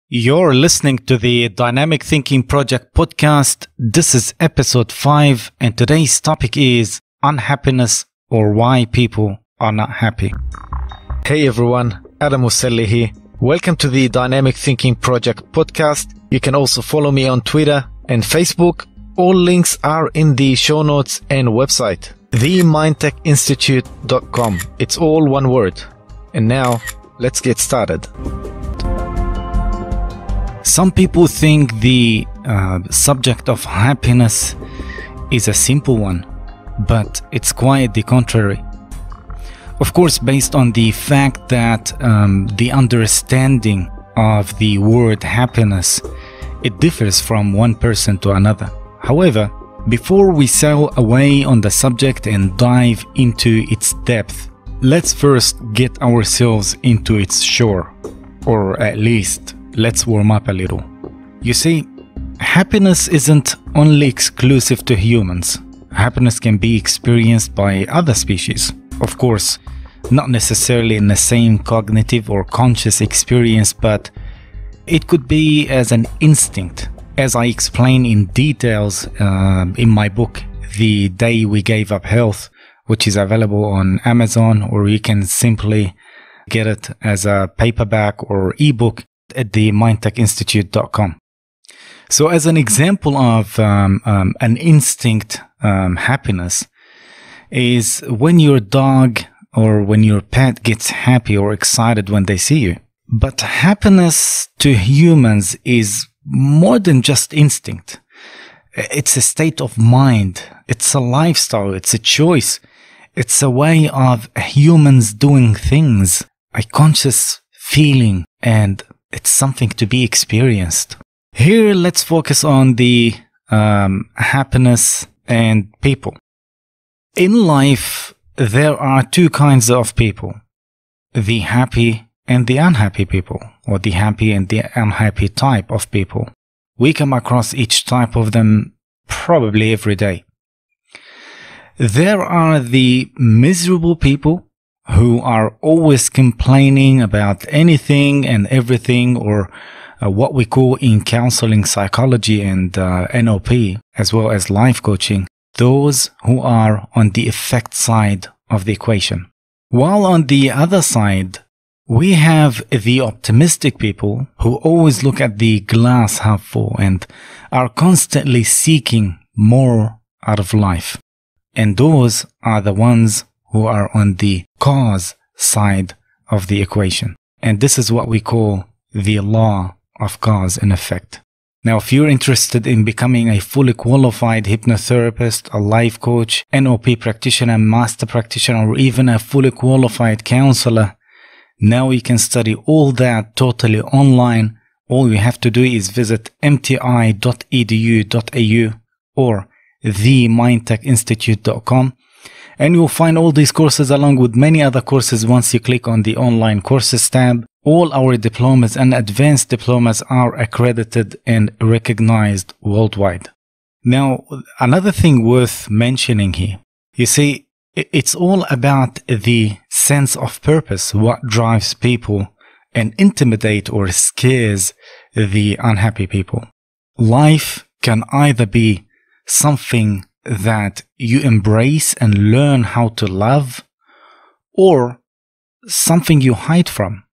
You're listening to the Dynamic Thinking Project podcast. This is episode 5, and today's topic is unhappiness, or why people are not happy. Hey everyone, Adam Muselli here. Welcome to the Dynamic Thinking Project podcast. You can also follow me on Twitter and Facebook. All links are in the show notes and website, themindtechinstitute.com. It's all one word. And now, let's get started. Some people think the subject of happiness is a simple one, but it's quite the contrary. Of course, based on the fact that the understanding of the word happiness, it differs from one person to another. However, before we sail away on the subject and dive into its depth, let's first get ourselves into its shore, or at least let's warm up a little. You see, happiness isn't only exclusive to humans. Happiness can be experienced by other species. Of course, not necessarily in the same cognitive or conscious experience, but it could be as an instinct, as I explain in details in my book, The Day We Gave Up Health, which is available on Amazon, or you can simply get it as a paperback or ebook at the mindtechinstitute.com. So as an example of an instinct happiness is when your dog or when your pet gets happy or excited when they see you. But happiness to humans is more than just instinct. It's a state of mind. It's a lifestyle. It's a choice. It's a way of humans doing things, a conscious feeling, and it's something to be experienced. Here, let's focus on the happiness and people. In life, there are two kinds of people, the happy and the unhappy people, or the happy and the unhappy type of people. We come across each type of them probably every day. There are the miserable people who are always complaining about anything and everything, or what we call in counseling psychology and NLP, as well as life coaching, those who are on the effect side of the equation. While on the other side, we have the optimistic people who always look at the glass half full and are constantly seeking more out of life. And those are the ones who are on the cause side of the equation. And this is what we call the law of cause and effect. Now, if you're interested in becoming a fully qualified hypnotherapist, a life coach, NLP practitioner, master practitioner, or even a fully qualified counselor, now you can study all that totally online. All you have to do is visit mti.edu.au or themindtechinstitute.com. And you'll find all these courses along with many other courses once you click on the online courses tab. All our diplomas and advanced diplomas are accredited and recognized worldwide. Now, another thing worth mentioning here, you see, it's all about the sense of purpose, what drives people and intimidate or scares the unhappy people. Life can either be something that you embrace and learn how to love, or something you hide from.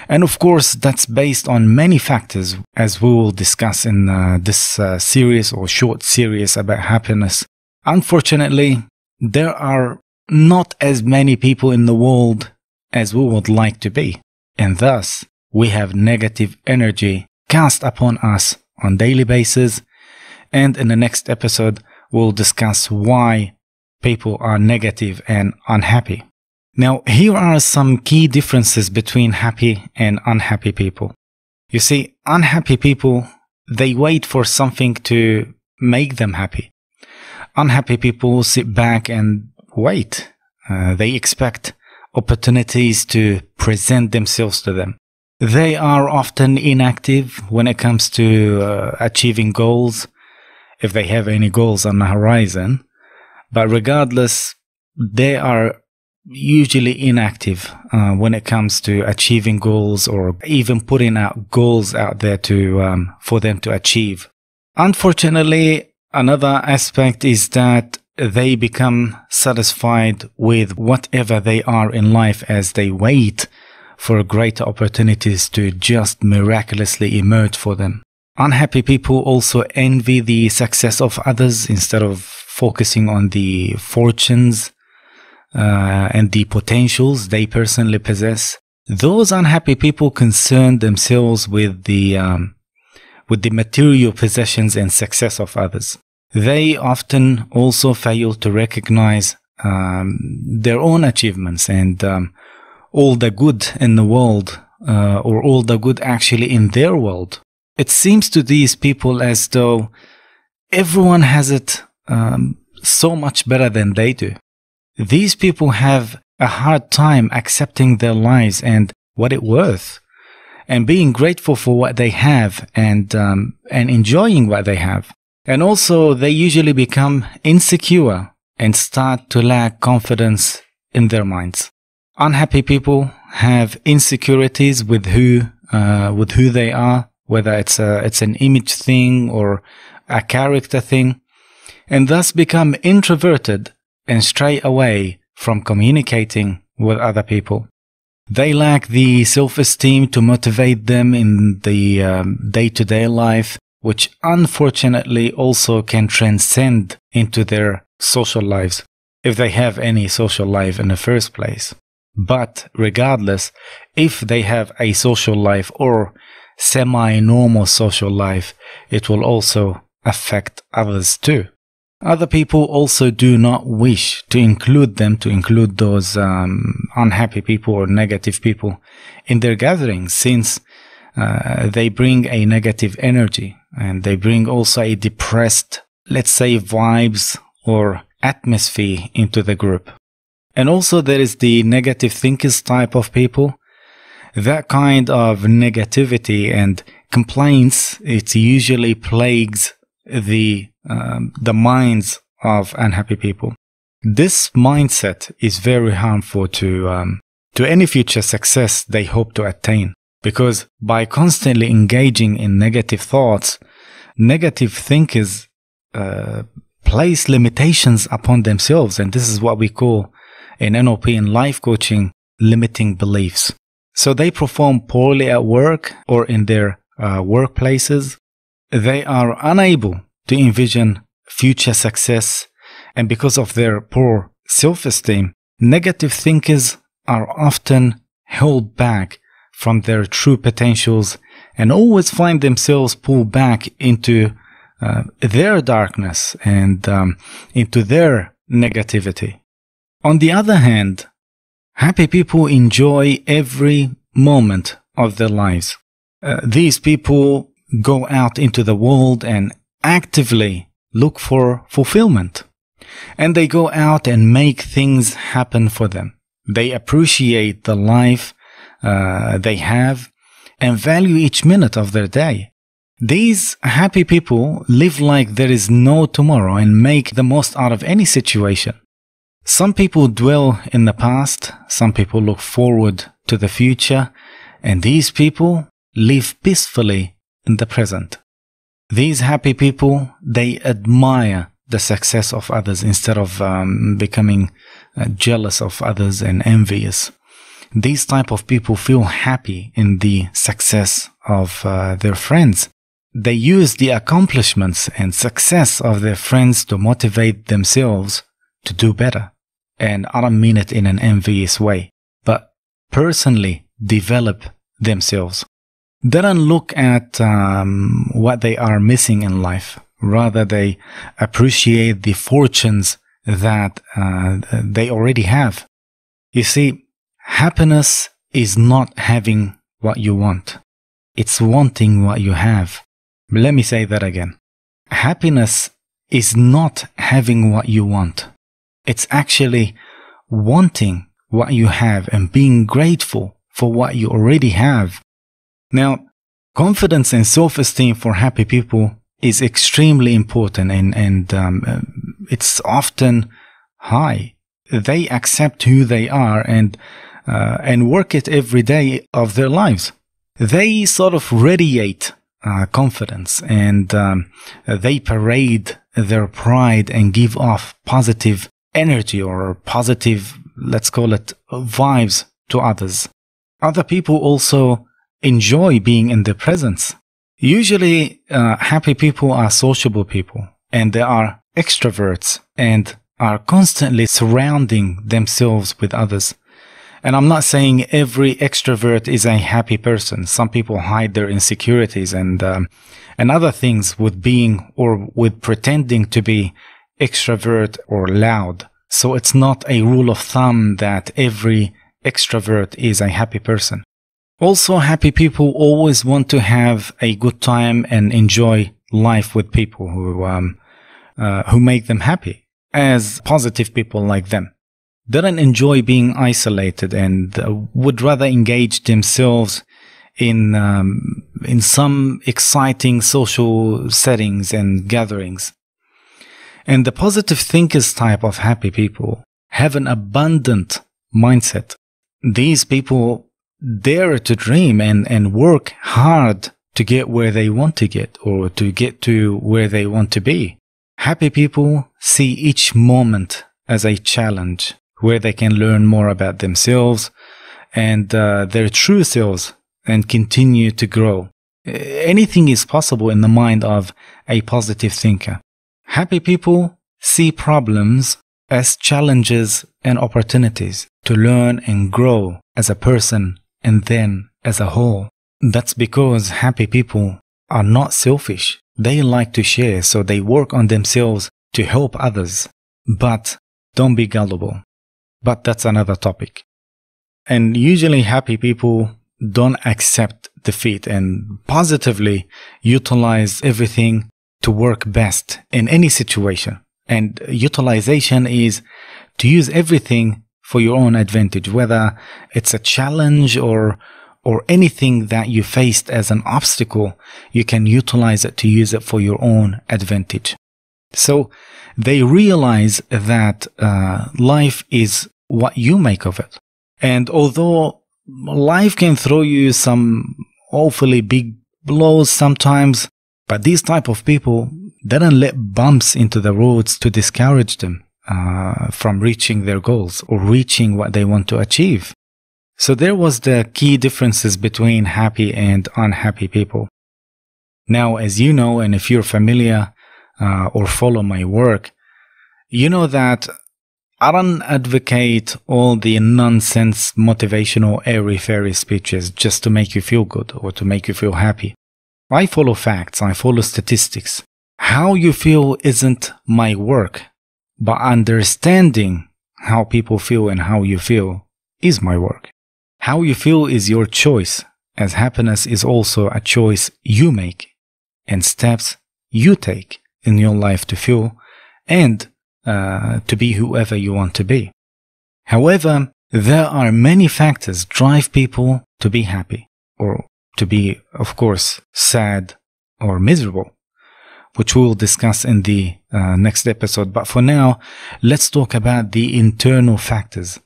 And of course, that's based on many factors, as we will discuss in this series or short series about happiness. Unfortunately, there are not as many people in the world as we would like to be, and thus we have negative energy cast upon us on a daily basis. And in the next episode, we'll discuss why people are negative and unhappy. Now, here are some key differences between happy and unhappy people. You see, unhappy people, they wait for something to make them happy. Unhappy people sit back and wait. They expect opportunities to present themselves to them. They are often inactive when it comes to achieving goals, if they have any goals on the horizon. But regardless, they are usually inactive when it comes to achieving goals or even putting out goals out there to for them to achieve. Unfortunately, another aspect is that they become satisfied with whatever they are in life as they wait for greater opportunities to just miraculously emerge for them. Unhappy people also envy the success of others instead of focusing on the fortunes and the potentials they personally possess. Those unhappy people concern themselves with the material possessions and success of others. They often also fail to recognize their own achievements and all the good in the world, or all the good actually in their world. It seems to these people as though everyone has it so much better than they do. These people have a hard time accepting their lives and what it's worth, and being grateful for what they have and enjoying what they have. And also, they usually become insecure and start to lack confidence in their minds. Unhappy people have insecurities with who they are, whether it's an image thing or a character thing, and thus become introverted and stray away from communicating with other people. They lack the self-esteem to motivate them in the day-to-day life, which unfortunately also can transcend into their social lives, if they have any social life in the first place. But regardless, if they have a social life or semi-normal social life, it will also affect others too. Other people also do not wish to include those unhappy people or negative people in their gatherings, since they bring a negative energy and they bring also a depressed, let's say, vibes or atmosphere into the group. And also there is the negative thinkers type of people. That kind of negativity and complaints, it usually plagues the minds of unhappy people. This mindset is very harmful to any future success they hope to attain, because by constantly engaging in negative thoughts, negative thinkers place limitations upon themselves, and this is what we call in NLP and life coaching limiting beliefs. So they perform poorly at work or in their workplaces. They are unable to envision future success, and because of their poor self-esteem, negative thinkers are often held back from their true potentials and always find themselves pulled back into their darkness and into their negativity. On the other hand, happy people enjoy every moment of their lives. These people go out into the world and actively look for fulfillment. And they go out and make things happen for them. They appreciate the life they have and value each minute of their day. These happy people live like there is no tomorrow and make the most out of any situation. Some people dwell in the past, some people look forward to the future, and these people live peacefully in the present. These happy people, they admire the success of others instead of becoming jealous of others and envious. These type of people feel happy in the success of their friends. They use the accomplishments and success of their friends to motivate themselves to do better. And I don't mean it in an envious way, but personally develop themselves. They don't look at what they are missing in life. Rather, they appreciate the fortunes that they already have. You see, happiness is not having what you want. It's wanting what you have. Let me say that again. Happiness is not having what you want. It's actually wanting what you have and being grateful for what you already have. Now, confidence and self-esteem for happy people is extremely important and it's often high. they accept who they are and work it every day of their lives. They sort of radiate confidence, and they parade their pride and give off positive energy or positive, let's call it, vibes to others. Other people also enjoy being in their presence. Usually, happy people are sociable people, and they are extroverts and are constantly surrounding themselves with others. And I'm not saying every extrovert is a happy person. Some people hide their insecurities and other things with being or with pretending to be extrovert or loud. So it's not a rule of thumb that every extrovert is a happy person. Also, happy people always want to have a good time and enjoy life with people who make them happy, as positive people like them. They don't enjoy being isolated and would rather engage themselves in some exciting social settings and gatherings. And the positive thinkers type of happy people have an abundant mindset. These people dare to dream and work hard to get where they want to get or to get to where they want to be. Happy people see each moment as a challenge where they can learn more about themselves and their true selves and continue to grow. Anything is possible in the mind of a positive thinker. Happy people see problems as challenges and opportunities to learn and grow as a person and then as a whole. That's because happy people are not selfish. They like to share, so they work on themselves to help others. But don't be gullible. But that's another topic. And usually happy people don't accept defeat and positively utilize everything to work best in any situation. And utilization is to use everything for your own advantage, whether it's a challenge or anything that you faced as an obstacle, you can utilize it to use it for your own advantage. So they realize that life is what you make of it. And although life can throw you some awfully big blows sometimes, but these type of people, they don't let bumps into the roads to discourage them from reaching their goals or reaching what they want to achieve. So there was the key differences between happy and unhappy people. Now, as you know, and if you're familiar or follow my work, you know that I don't advocate all the nonsense motivational airy-fairy speeches just to make you feel good or to make you feel happy. I follow facts, I follow statistics. How you feel isn't my work, but understanding how people feel and how you feel is my work. How you feel is your choice, as happiness is also a choice you make and steps you take in your life to feel and to be whoever you want to be. However, there are many factors drive people to be happy or to be, of course, sad or miserable, which we will discuss in the next episode. But for now, let's talk about the internal factors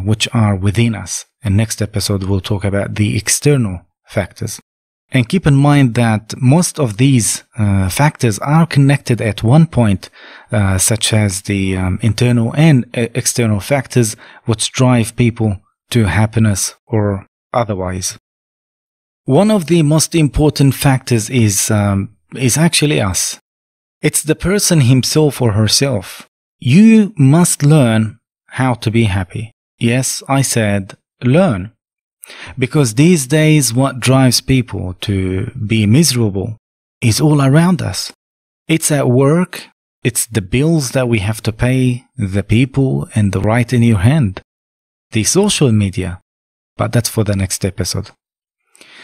which are within us. And next episode, we'll talk about the external factors. And keep in mind that most of these factors are connected at one point, such as the internal and external factors which drive people to happiness or otherwise. One of the most important factors is actually us. It's the person himself or herself. You must learn how to be happy. Yes, I said learn. Because these days what drives people to be miserable is all around us. It's at work, it's the bills that we have to pay, the people and the right in your hand, the social media, but that's for the next episode.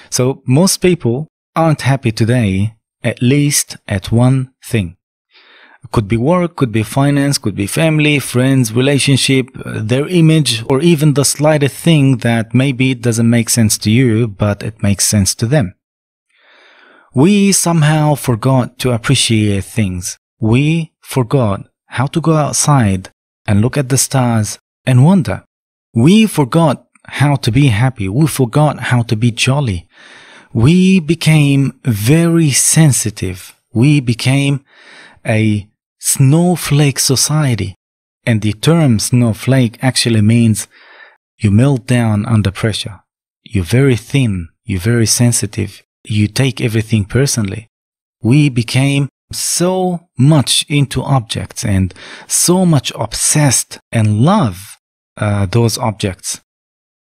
So most people aren't happy today, at least at one thing. It could be work, could be finance, could be family, friends, relationship, their image, or even the slightest thing that maybe it doesn't make sense to you, but it makes sense to them. We somehow forgot to appreciate things. We forgot how to go outside and look at the stars and wonder. We forgot how to be happy. We forgot how to be jolly. We became very sensitive. We became a snowflake society. And the term snowflake actually means you melt down under pressure. You're very thin. You're very sensitive. You take everything personally. We became so much into objects and so much obsessed and love those objects.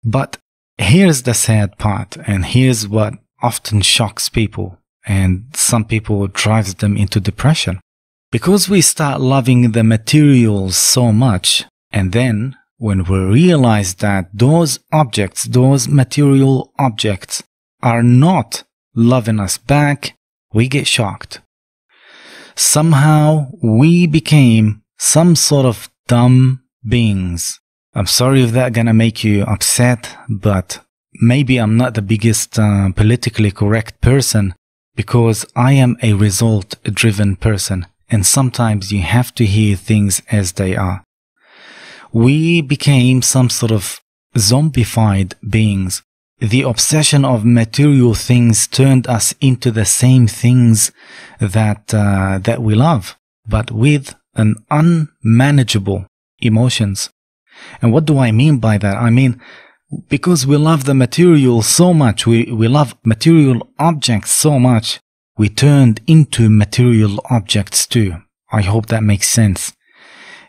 But here's the sad part, and here's what often shocks people, and some people drives them into depression. Because we start loving the materials so much, and then when we realize that those objects, those material objects, are not loving us back, we get shocked. Somehow we became some sort of dumb beings. I'm sorry if that's gonna make you upset, but maybe I'm not the biggest politically correct person, because I am a result-driven person, and sometimes you have to hear things as they are. We became some sort of zombified beings. The obsession of material things turned us into the same things that we love, but with an unmanageable emotions. And what do I mean by that? I mean, because we love the material so much, we love material objects so much, we turned into material objects too. I hope that makes sense.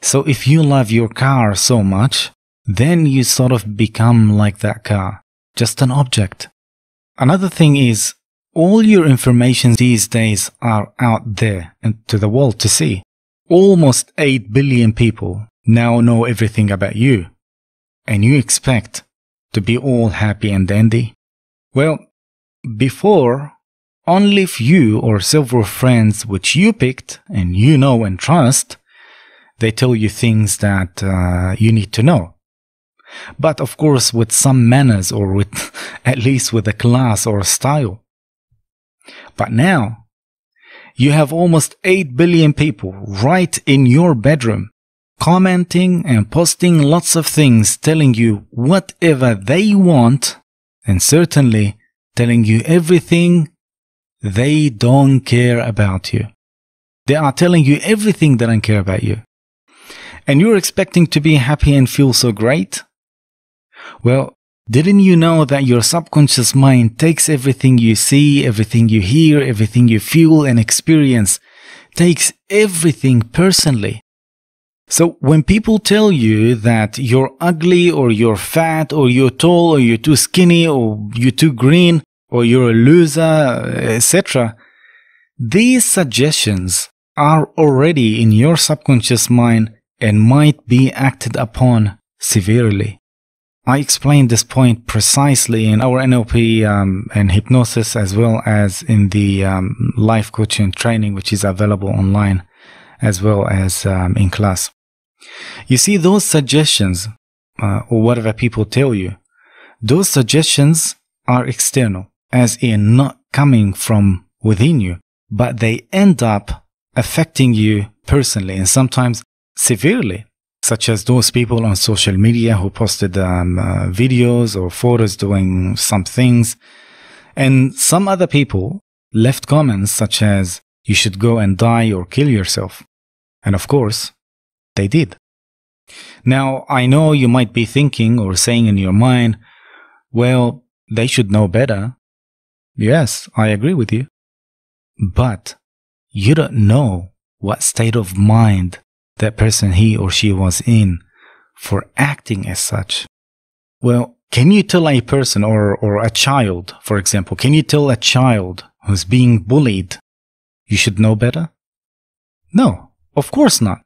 So if you love your car so much, then you sort of become like that car. Just an object. Another thing is, all your information these days are out there and to the world to see. Almost 8 billion people now know everything about you. And you expect to be all happy and dandy? Well, before, only few or several friends which you picked and you know and trust, they tell you things that you need to know. But of course with some manners, or with at least with a class or a style. But now you have almost 8 billion people right in your bedroom, commenting and posting lots of things, telling you whatever they want, and certainly telling you everything they don't care about you. They are telling you everything they don't care about you. And you're expecting to be happy and feel so great? Well, didn't you know that your subconscious mind takes everything you see, everything you hear, everything you feel and experience, takes everything personally? So when people tell you that you're ugly, or you're fat, or you're tall, or you're too skinny, or you're too green, or you're a loser, etc., these suggestions are already in your subconscious mind and might be acted upon severely. I explained this point precisely in our NLP and hypnosis, as well as in the life coaching training, which is available online, as well as in class. You see, those suggestions, or whatever people tell you, those suggestions are external, as in not coming from within you, but they end up affecting you personally, and sometimes severely. Such as those people on social media who posted videos or photos doing some things. And some other people left comments such as, you should go and die or kill yourself. And of course, they did. Now, I know you might be thinking or saying in your mind, well, they should know better. Yes, I agree with you. But you don't know what state of mind that person, he or she, was in for acting as such. Well, can you tell a person or a child, for example, can you tell a child who's being bullied, you should know better? No, of course not.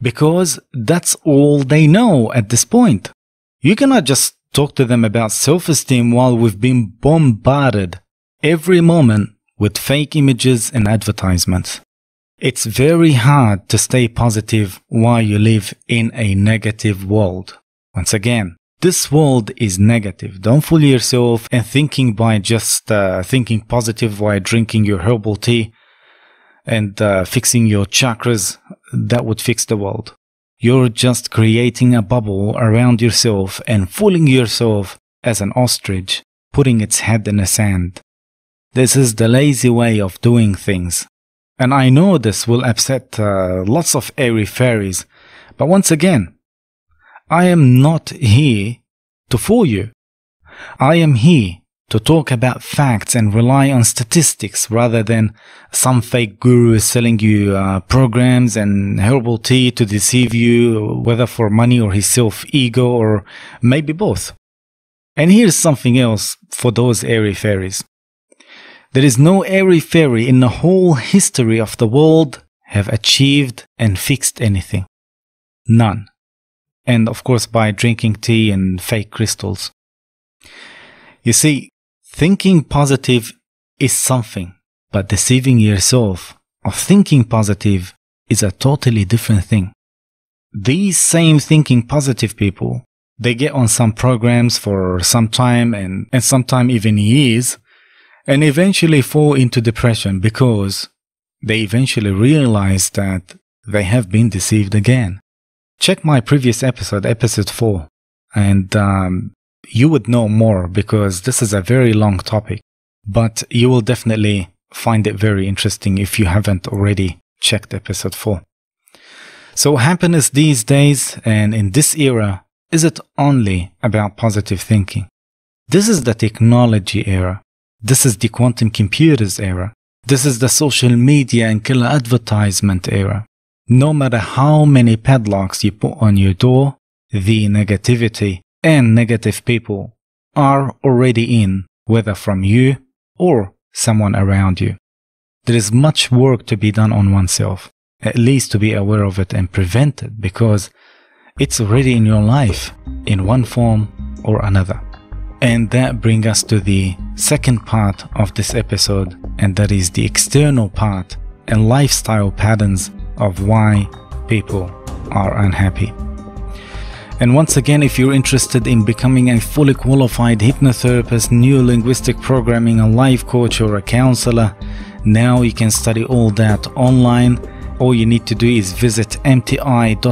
Because that's all they know at this point. You cannot just talk to them about self-esteem while we've been bombarded every moment with fake images and advertisements. It's very hard to stay positive while you live in a negative world. Once again, this world is negative. Don't fool yourself and thinking by just thinking positive while drinking your herbal tea and fixing your chakras, that would fix the world. You're just creating a bubble around yourself and fooling yourself as an ostrich, putting its head in the sand. This is the lazy way of doing things. And I know this will upset lots of airy fairies, but once again, I am not here to fool you. I am here to talk about facts and rely on statistics rather than some fake guru selling you programs and herbal tea to deceive you, whether for money or his self-ego or maybe both. And here's something else for those airy fairies. There is no airy fairy in the whole history of the world have achieved and fixed anything. None. And of course by drinking tea and fake crystals. You see, thinking positive is something, but deceiving yourself of thinking positive is a totally different thing. These same thinking positive people, they get on some programs for some time and sometime even years, and eventually fall into depression because they eventually realize that they have been deceived again. Check my previous episode, episode 4, and you would know more because this is a very long topic, but you will definitely find it very interesting if you haven't already checked episode 4. So happiness these days and in this era, is it only about positive thinking? This is the technology era. This is the quantum computers era. This is the social media and killer advertisement era. No matter how many padlocks you put on your door, the negativity and negative people are already in, whether from you or someone around you. There is much work to be done on oneself, at least to be aware of it and prevent it, because it's already in your life in one form or another. And that brings us to the second part of this episode, and that is the external part and lifestyle patterns of why people are unhappy. And once again, if you're interested in becoming a fully qualified hypnotherapist, neurolinguistic programming, a life coach or a counselor, now you can study all that online. All you need to do is visit mti.edu.au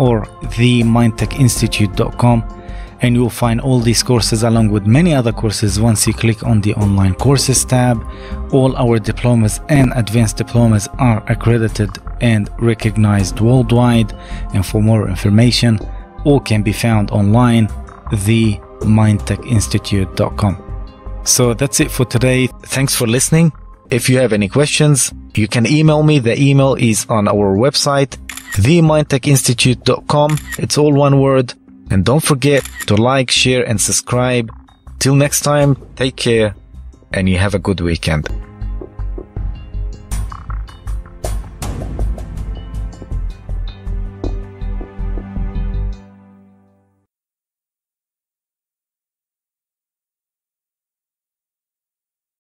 or themindtechinstitute.com, and you'll find all these courses along with many other courses once you click on the online courses tab. All our diplomas and advanced diplomas are accredited and recognized worldwide, and for more information, all can be found online, themindtechinstitute.com. So that's it for today. Thanks for listening. If you have any questions, you can email me. The email is on our website, themindtechinstitute.com. It's all one word. And don't forget to like, share, and subscribe. Till next time, take care, and you have a good weekend.